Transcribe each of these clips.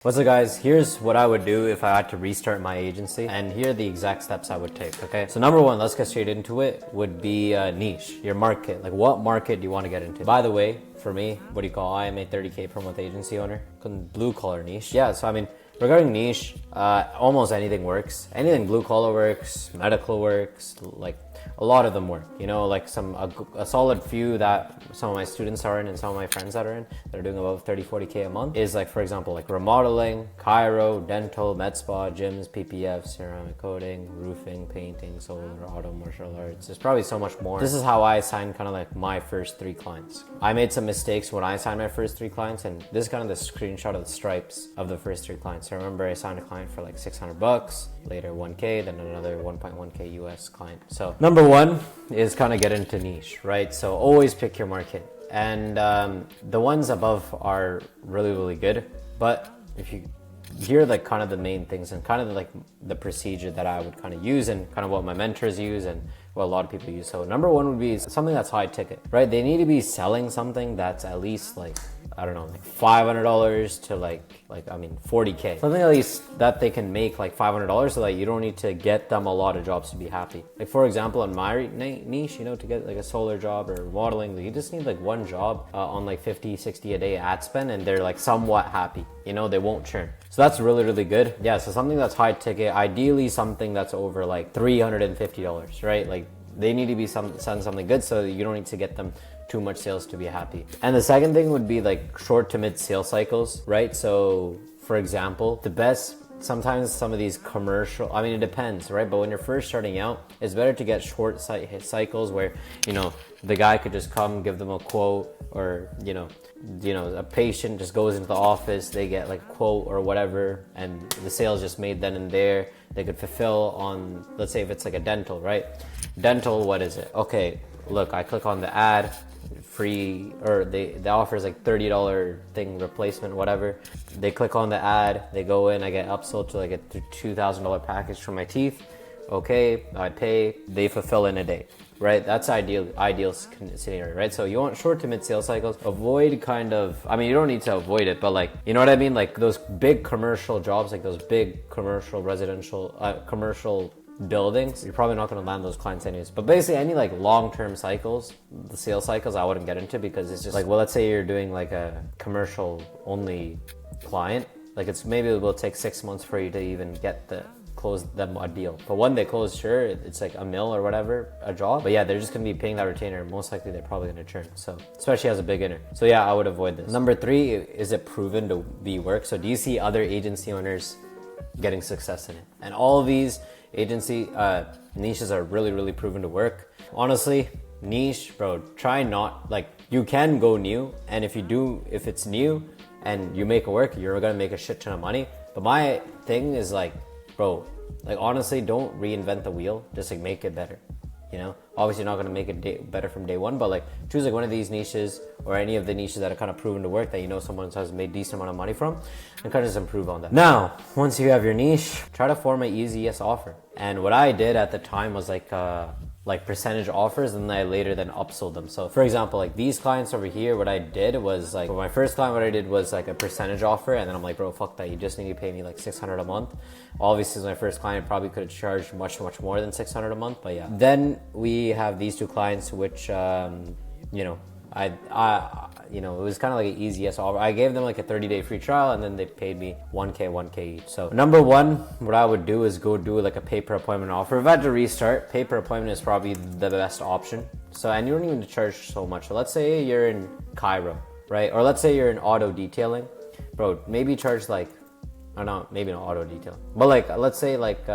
What's up guys, here's what I would do if I had to restart my agency, and here are the exact steps I would take, okay? So number one, let's get straight into it, would be niche, your market. Like what market do you want to get into? By the way, for me, what do you call, I am a 30K per month agency owner, blue collar niche. Yeah, so I mean, regarding niche, almost anything works. Anything blue collar works, medical works, like a lot of them work. You know, like a solid few that some of my students are in and some of my friends that are in that are doing about 30-40K a month is like, for example, like remodeling, chiro, dental, med spa, gyms, PPF, ceramic coating, roofing, painting, solar, auto, martial arts. There's probably so much more. This is how I signed kind of like my first 3 clients. I made some mistakes when I signed my first 3 clients, and this is kind of the screenshot of the stripes of the first 3 clients. So I remember I signed a client for like $600, later 1K, then another 1.1K US client. So number one is kind of get into niche, right? So always pick your market. And the ones above are really, really good. But if you here are like kind of the main things and kind of like the procedure that I would kind of use and kind of what my mentors use and what a lot of people use. So number one would be something that's high ticket, right? They need to be selling something that's at least like, I don't know, like $500 to like 40K. Something at least that they can make like $500 so that you don't need to get them a lot of jobs to be happy. Like for example, in my niche, you know, to get like a solar job or modeling, you just need like one job on like 50, 60 a day ad spend, and they're like somewhat happy. You know, they won't churn. So that's really, really good. Yeah, so something that's high ticket, ideally something that's over like $350, right? Like they need to be selling something good so you don't need to get them too much sales to be happy. And the second thing would be like short to mid sales cycles, right? So for example, the best, sometimes some of these commercial, I mean, it depends, right? But when you're first starting out, it's better to get short cycles where, you know, the guy could just come, give them a quote, or, you know, a patient just goes into the office, they get like a quote or whatever, and the sales just made then and there. They could fulfill on, let's say if it's like a dental, right? Dental, what is it? Okay, look, I click on the ad, free, or the offer is like $30 thing replacement, whatever. They click on the ad, they go in, I get upsold to like a $2,000 package for my teeth. Okay, I pay, they fulfill in a day, right? That's ideal scenario, right? So you want short to mid sales cycles. Avoid kind of, I mean, you don't need to avoid it, but like, you know what I mean? Like those big commercial jobs, like those big commercial residential, commercial buildings, you're probably not going to land those clients anyways. But basically any like long-term cycles, the sales cycles, I wouldn't get into, because it's just like, well, let's say you're doing like a commercial only client, like it's maybe it will take 6 months for you to even close them a deal. But when they close, sure, it's like $1 million or whatever a job, but yeah, they're just gonna be paying that retainer. Most likely they're probably gonna churn, so especially as a beginner. So yeah, I would avoid this. Number 3, is it proven to be work? So do you see other agency owners getting success in it? And all of these agency niches are really, really proven to work. Honestly, niche, bro, try not, like, you can go new, and if it's new and you make it work, you're gonna make a shit ton of money. But my thing is like, bro, like honestly, don't reinvent the wheel, just like make it better. You know, obviously you're not gonna make it better from day one, but like choose like one of these niches or any of the niches that are kind of proven to work, that you know someone has made decent amount of money from, and kind of just improve on that. Now, once you have your niche, try to form an easy yes offer. And what I did at the time was like percentage offers, and then I later then upsold them. So for example, like these clients over here, what I did was like, for my first client, what I did was like a percentage offer, and then I'm like, bro, fuck that, you just need to pay me like $600 a month. Obviously, as my first client, probably could have charged much more than $600 a month, but yeah. Then we have these 2 clients, which you know, I you know, it was kind of like an easy yes offer. I gave them like a 30-day free trial, and then they paid me 1K each. So number 1, what I would do is go do like a pay per appointment offer. If I had to restart, pay per appointment is probably the best option. So, and you don't even charge so much. So let's say you're in chiro, right? Or let's say you're in auto detailing, bro, maybe charge like, I don't know, maybe not auto detailing, but like, let's say like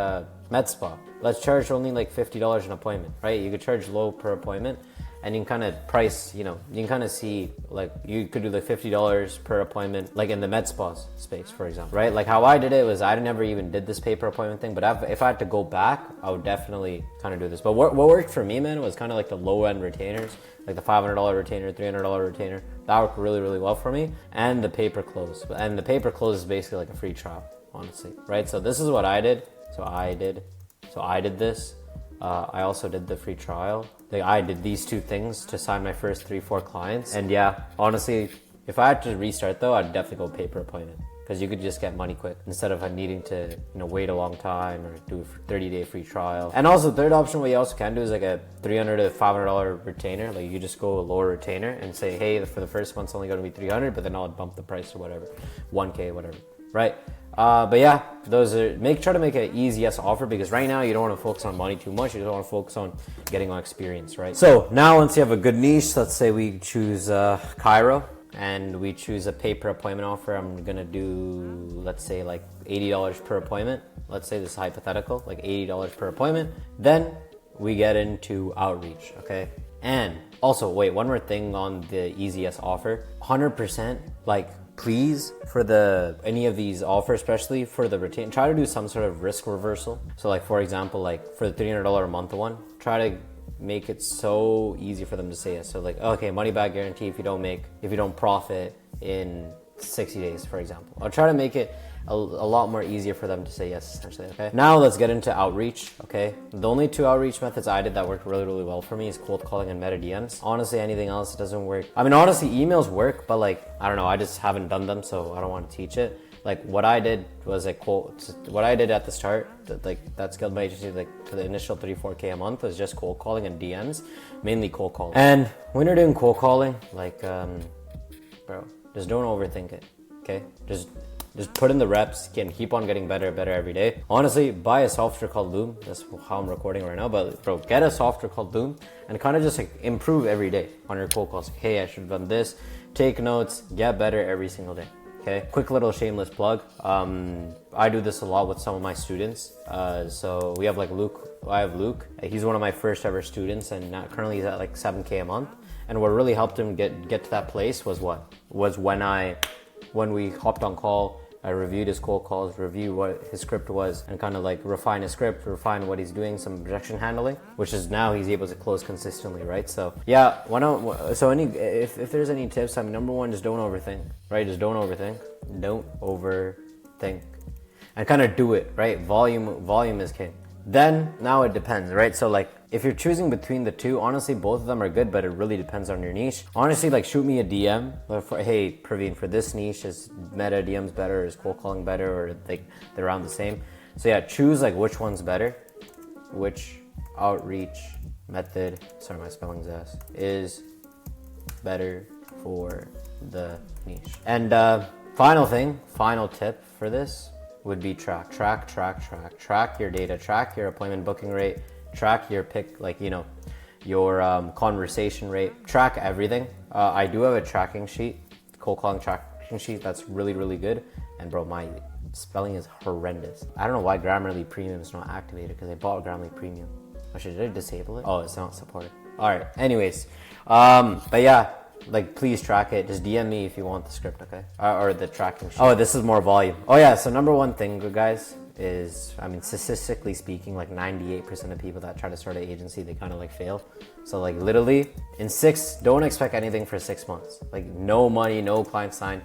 med spa. Let's charge only like $50 an appointment, right? You could charge low per appointment, and you can kind of price, you know, you can kind of see, like, you could do like $50 per appointment, like in the med spa space, for example, right? Like how I did it was, I never even did this pay per appointment thing, but if I had to go back, I would definitely kind of do this. But what worked for me, man, was kind of like the low end retainers, like the $500 retainer, $300 retainer. That worked really, really well for me. And the pay per close. And the pay per close is basically like a free trial, honestly, right? So this is what I did. So I did this. I also did the free trial. Like I did these 2 things to sign my first 3-4 clients. And yeah, honestly, if I had to restart though, I'd definitely go pay per appointment. because you could just get money quick instead of needing to, you know, wait a long time or do a 30-day free trial. And also, third option, what you also can do is like a $300 to $500 retainer. Like you just go a lower retainer and say, hey, for the first month's only going to be 300, but then I'll bump the price to whatever, 1K, whatever, right? But yeah, those are, try to make an easy yes offer, because right now you don't want to focus on money too much. You don't want to focus on getting on experience, right? So now once you have a good niche, let's say we choose Cairo, and we choose a pay per appointment offer. I'm gonna do, let's say like $80 per appointment. Let's say this is hypothetical, like $80 per appointment. Then we get into outreach, okay? And also, wait, one more thing on the easy yes offer. 100%, like, please, for any of these offers, especially for the retain, try to do some sort of risk reversal. So like, for example, like for the $300 a month one, try to make it so easy for them to say yes. So like, okay, money back guarantee if you don't profit in 60 days, for example. I'll try to make it a lot more easier for them to say yes, essentially, okay? Now let's get into outreach, okay? The only two outreach methods I did that worked really, really well for me is cold calling and meta DMs. Honestly, anything else doesn't work. I mean, honestly, emails work, but like, I don't know, I just haven't done them, so I don't want to teach it. Like what I did was what I did at the start, that scaled my agency like to the initial 3-4K a month, was just cold calling and DMs, mainly cold calling. And when you're doing cold calling, like, bro, just don't overthink it, okay? Just put in the reps, keep on getting better every day. Honestly, buy a software called Loom. That's how I'm recording right now, but bro, get a software called Loom and kind of just like improve every day on your cold calls. Like, hey, I should have done this. Take notes, get better every single day. Okay, quick little shameless plug. I do this a lot with some of my students. So we have like Luke. I have Luke. He's one of my first ever students, and now currently he's at like 7K a month. And what really helped him get to that place was when we hopped on call. I reviewed his cold calls, reviewed what his script was, and kind of like refine his script, refine what he's doing, some objection handling, which is now he's able to close consistently, right? So yeah, if there's any tips, I mean, number one, just don't overthink, right? Just don't overthink, and kind of do it, right? Volume is king. Then now it depends, right? So like, if you're choosing between the two, honestly, both of them are good, but it really depends on your niche. Honestly, like, shoot me a DM. Hey, Praveen, for this niche, is meta DMs better? Is cold calling better? Or like they're around the same? So yeah, choose like which one's better, which outreach method, sorry, my spelling's ass, is better for the niche. And final tip for this would be track your data, track your appointment booking rate, track your your conversation rate, track everything. I do have a tracking sheet, cold calling tracking sheet that's really, really good. And bro, my spelling is horrendous. I don't know why Grammarly Premium is not activated, because I bought Grammarly Premium. Did I disable it? Oh, it's not supported. All right, anyways, but yeah, like, please track it. Just DM me if you want the script, okay? Or the tracking sheet. Oh, this is more volume. Oh yeah, so number one thing, good guys, is, I mean, statistically speaking, like 98% of people that try to start an agency, they kind of like fail. So like literally don't expect anything for 6 months. Like no money, no client sign.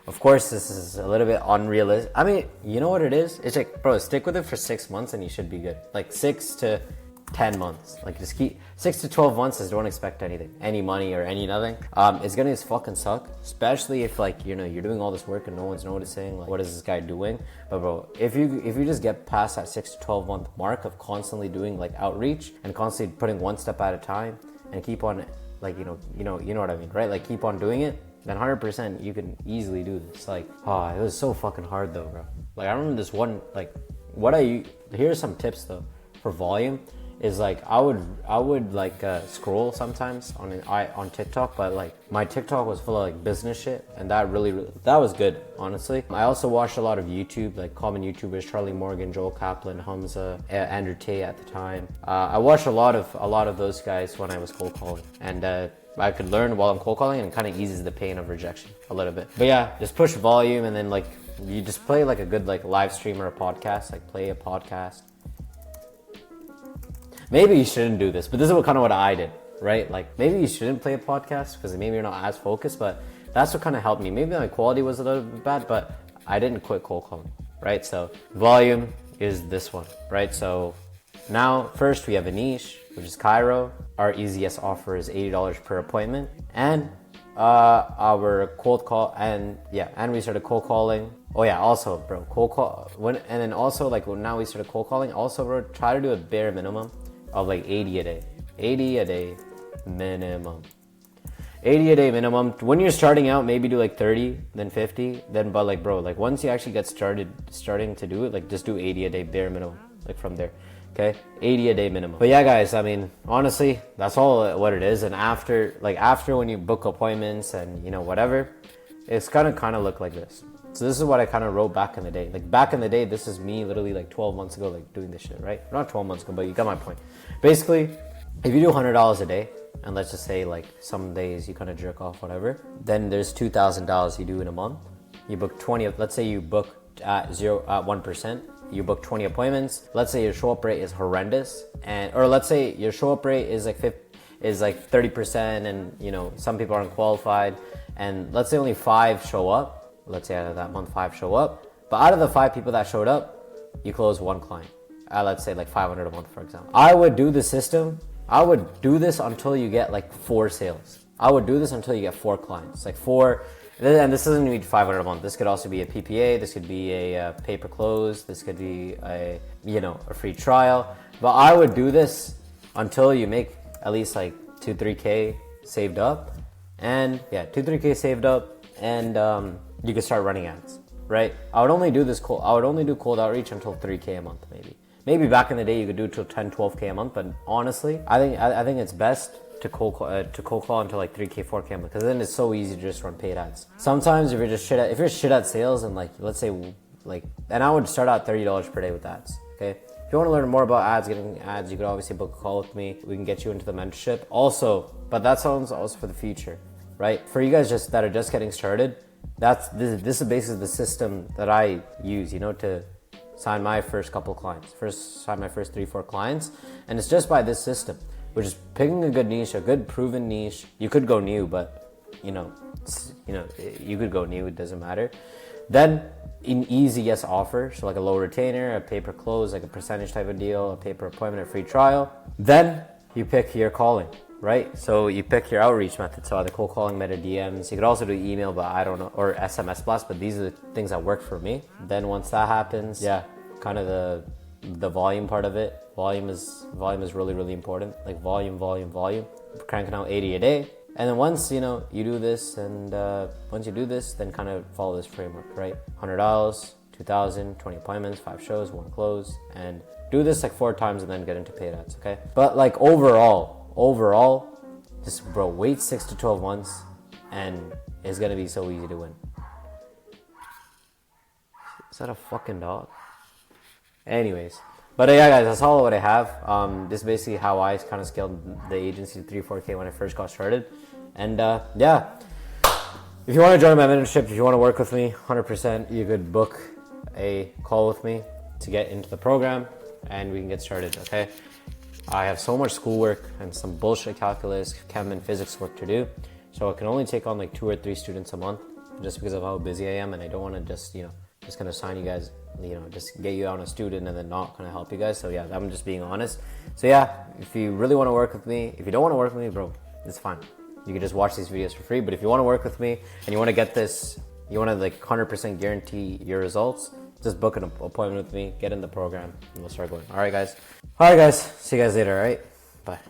Of course, this is a little bit unrealistic. I mean, you know what it is? It's like, bro, stick with it for 6 months and you should be good. Like 6 to 10 months. Like, just keep 6 to 12 months. Just don't expect anything, any money or any nothing. It's gonna just fucking suck, especially if like, you know, you're doing all this work and no one's noticing. Like, what is this guy doing? But bro, if you just get past that 6 to 12 month mark of constantly doing like outreach and constantly putting one step at a time and keep on, like, you know what I mean, right? Like, keep on doing it, then 100% you can easily do this. Like, it was so fucking hard though, bro. Like, I remember this one, like, here's some tips though for volume. Is like, I would like scroll sometimes on TikTok, but like my TikTok was full of like business shit, and that was good, honestly. I also watched a lot of YouTube, like common YouTubers, Charlie Morgan, Joel Kaplan, Hamza, Andrew Tate at the time. I watched a lot of those guys when I was cold calling, and I could learn while I'm cold calling, and it kind of eases the pain of rejection a little bit. But yeah, just push volume, and then like you just play like a good like live stream or a podcast, like play a podcast. Maybe you shouldn't do this, but this is kind of what I did, right? Like, maybe you shouldn't play a podcast because maybe you're not as focused, but that's what kind of helped me. Maybe my quality was a little bit bad, but I didn't quit cold calling, right? So volume is this one, right? So now, first we have a niche, which is Cairo. Our easiest offer is $80 per appointment, and our cold call, and we started cold calling. Oh yeah, also bro, cold call and then also like now we started cold calling. Also bro, try to do a bare minimum of like 80 a day. 80 a day minimum. 80 a day minimum. When you're starting out, maybe do like 30, then 50, then but like bro, like once you actually get starting to do it, like just do 80 a day bare minimum, like from there. Okay, 80 a day minimum. But yeah guys, I mean honestly that's all what it is. And after when you book appointments and you know whatever, it's gonna kind of look like this. So this is what I kind of wrote back in the day. Like back in the day, this is me literally like 12 months ago, like doing this shit, right? Not 12 months ago, but you got my point. Basically, if you do $100 a day, and let's just say like some days you kind of jerk off, whatever, then there's $2,000 you do in a month. You book 20, let's say you book at 1%, you book 20 appointments. Let's say your show up rate is horrendous, or let's say your show up rate is like 30%, and you know some people aren't qualified, and let's say only 5 show up. Let's say out of that month 5 show up, but out of the 5 people that showed up, you close 1 client. Let's say like 500 a month, for example. I would do the system. I would do this until you get like 4 sales. I would do this until you get 4 clients, like 4. And this doesn't need 500 a month. This could also be a PPA. This could be a pay per close. This could be a free trial. But I would do this until you make at least like 2-3K saved up, and 2-3K saved up, and you can start running ads, right? I would only do cold outreach until 3K a month, maybe. Maybe back in the day you could do till 10-12K a month, but honestly, I think it's best to cold call until like 3K, 4K a month, because then it's so easy to just run paid ads. Sometimes if you're shit at sales, and like let's say like, and I would start out $30 per day with ads. Okay, if you want to learn more about getting ads, you could obviously book a call with me. We can get you into the mentorship also, but that sounds also for the future, right? For you guys that are just getting started, this is basically the system that I use, to sign my first couple clients, sign my first 3-4 clients, and it's just by this system, which is picking a good niche, a good proven niche. You could go new, but you could go new, it doesn't matter. Then an easy yes offer, so like a low retainer, a pay per close, like a percentage type of deal, a pay per appointment, a free trial. Then you pick your calling, right? So you pick your outreach method. So either cold calling, meta DMs. You could also do email, but I don't know, or SMS blast, but these are the things that work for me. Then once that happens, kind of the volume part of it. Volume is really, really important. Like volume. Cranking out 80 a day. And then once, you do this, and once you do this, then kind of follow this framework, right? $100, 2,000, 20 appointments, 5 shows, 1 close, and do this like 4 times and then get into paid ads, okay? But like overall, just wait 6 to 12 months and it's gonna be so easy to win. Is that a fucking dog? Anyways, but yeah guys, that's all what I have. This is basically how I kind of scaled the agency to 3-4K when I first got started. And if you want to join my mentorship, if you want to work with me 100%, you could book a call with me to get into the program and we can get started, okay? I have so much schoolwork and some bullshit calculus, chem and physics work to do, so I can only take on like 2 or 3 students a month just because of how busy I am, and I don't want to just kind of sign you guys, just get you on a student and then not kind of help you guys. So yeah, I'm just being honest. So yeah, if you really want to work with me, if you don't want to work with me, bro, it's fine. You can just watch these videos for free. But if you want to work with me and you want to get this, you want to like 100% guarantee your results, just book an appointment with me, get in the program, and we'll start going. All right, guys. See you guys later, all right?